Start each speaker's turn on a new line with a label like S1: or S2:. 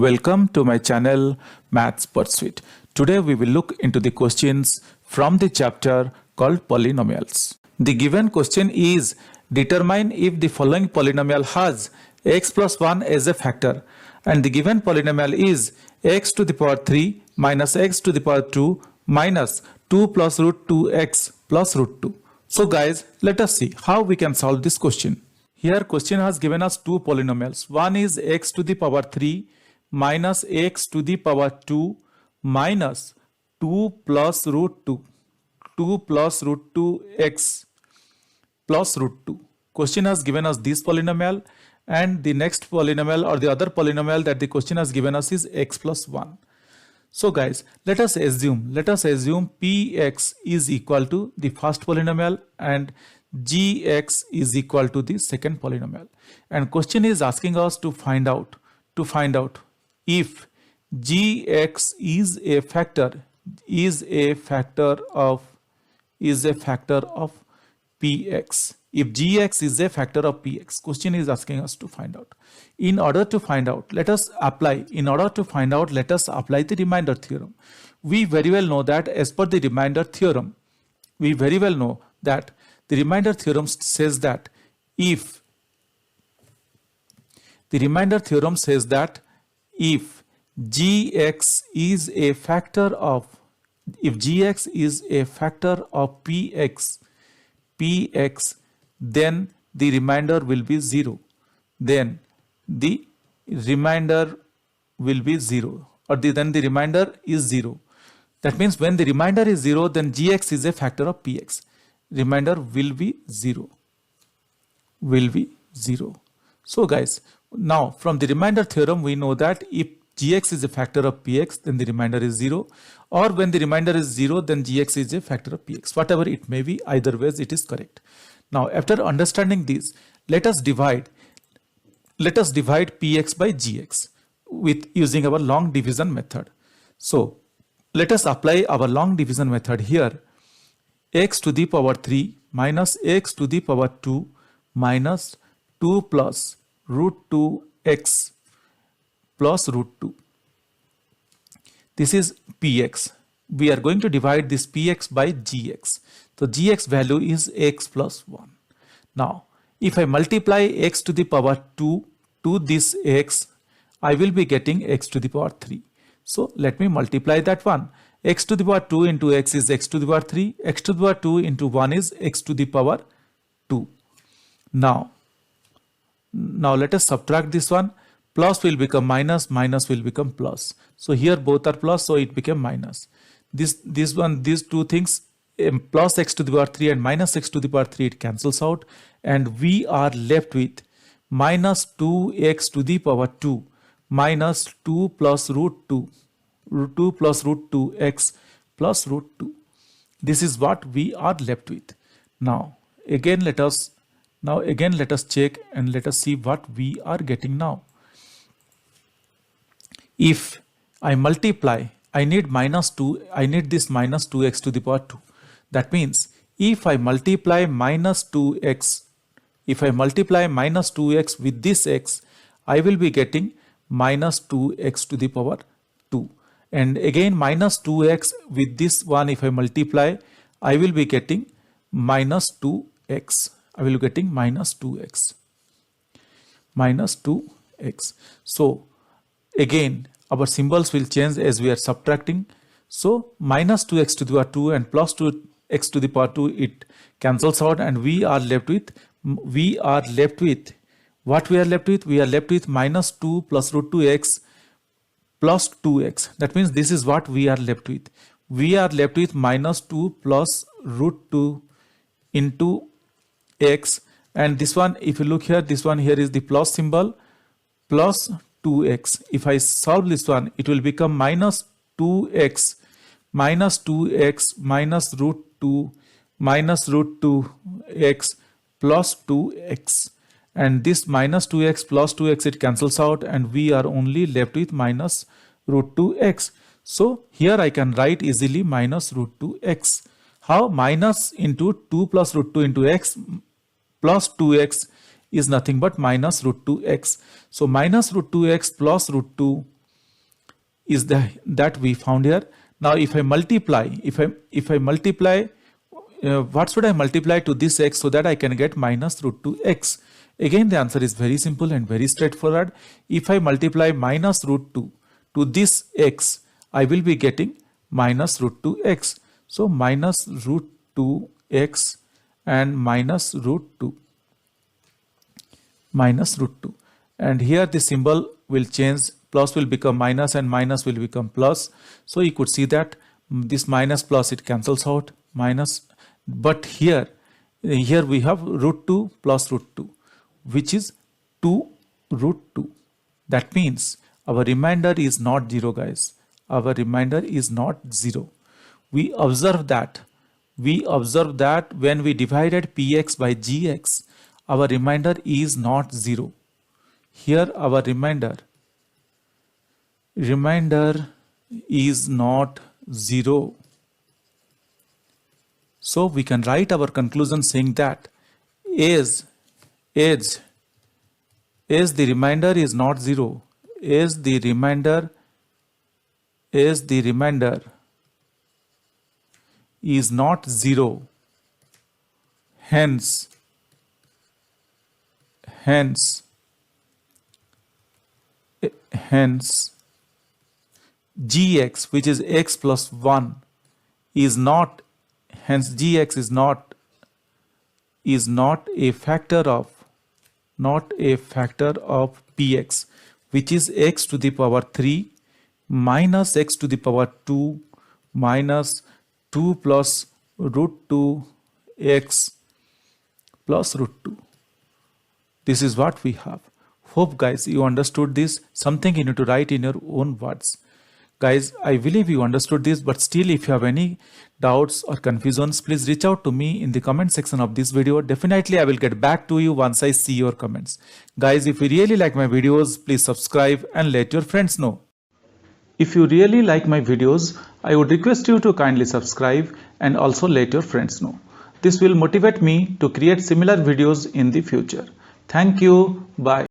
S1: Welcome to my channel Maths Pursuit. Today we will look into the questions from the chapter called Polynomials. The given question is determine if the following polynomial has x plus 1 as a factor, and the given polynomial is x to the power 3 minus x to the power 2 minus 2 plus root 2x plus root 2. So guys, let us see how we can solve this question. Here question has given us two polynomials. One is x to the power 3 minus x to the power 2 minus 2 plus root 2. 2 plus root 2x plus root 2. Question has given us this polynomial, and the next polynomial or the other polynomial that the question has given us is x plus 1. So guys, let us assume px is equal to the first polynomial and gx is equal to the second polynomial. And question is asking us to find out if gx is a factor of px. If gx is a factor of px, question is asking us to find out. In order to find out, let us apply the remainder theorem. We very well know that as per the remainder theorem, says that if gx is a factor of px, then the remainder will be 0. Then the remainder is 0. That means when the remainder is 0, then gx is a factor of px. Remainder will be 0. So guys, now from the remainder theorem we know that if gx is a factor of px, then the remainder is 0, or when the remainder is 0, then gx is a factor of px. Whatever it may be, either ways it is correct. Now after understanding this, let us divide px by gx with using our long division method. So let us apply our long division method here. X to the power 3 minus x to the power 2 minus 2 plus root 2x plus root 2. This is px. We are going to divide this px by gx. So gx value is x plus 1. Now, if I multiply x to the power 2 to this x, I will be getting x to the power 3. So let me multiply that one. X to the power 2 into x is x to the power 3. X to the power 2 into 1 is x to the power 2. Now let us subtract this one. Plus will become minus, minus will become plus. So here both are plus, so it became minus. These two things, plus x to the power 3 and minus x to the power 3, it cancels out, and we are left with minus 2x to the power 2 minus 2 plus root 2. 2 plus root 2x plus root 2. This is what we are left with. Now again let us check and let us see what we are getting now. If I multiply, I need this minus 2x to the power 2. That means if I multiply minus 2x with this x, I will be getting minus 2x to the power 2. And again minus 2x with this one, if I multiply, I will be getting minus 2x. So again our symbols will change as we are subtracting. So minus 2x to the power 2 and plus 2x to the power 2, it cancels out, and we are left with minus 2 plus root 2x plus 2x. That means this is what we are left with. We are left with minus 2 plus root 2 into x, and this one, if you look here, this one here is the plus symbol, plus 2x. If I solve this one, it will become minus 2x minus root 2 minus root 2x plus 2x, and this minus 2x plus 2x, it cancels out, and we are only left with minus root 2x. So here I can write easily minus root 2x. How? Minus into 2 plus root 2 into x plus 2x is nothing but minus root 2x. So minus root 2x plus root 2 is that we found here. Now if I multiply, if I multiply, what should I multiply to this x so that I can get minus root 2x? Again, the answer is very simple and very straightforward. If I multiply minus root 2 to this x, I will be getting minus root 2x. So minus root 2x and minus root 2. Minus root 2. And here the symbol will change. Plus will become minus and minus will become plus. So you could see that this minus plus it cancels out. Minus. But here we have root 2 plus root 2, which is 2 root 2. That means our remainder is not 0, guys. Our remainder is not 0. We observe that when we divided px by gx, our remainder is not 0. Here our remainder is not 0. So we can write our conclusion saying that as the remainder is not 0, as the remainder is not 0, hence gx, which is x plus 1, is not, hence gx is not a factor of px, which is x to the power 3 minus x to the power 2 minus 2 plus root 2x plus root 2. This is what we have. Hope guys you understood this. Something you need to write in your own words. Guys, I believe you understood this, but still if you have any doubts or confusions, please reach out to me in the comment section of this video. Definitely I will get back to you once I see your comments. Guys, if you really like my videos, please subscribe and let your friends know. If you really like my videos, I would request you to kindly subscribe and also let your friends know. This will motivate me to create similar videos in the future. Thank you. Bye.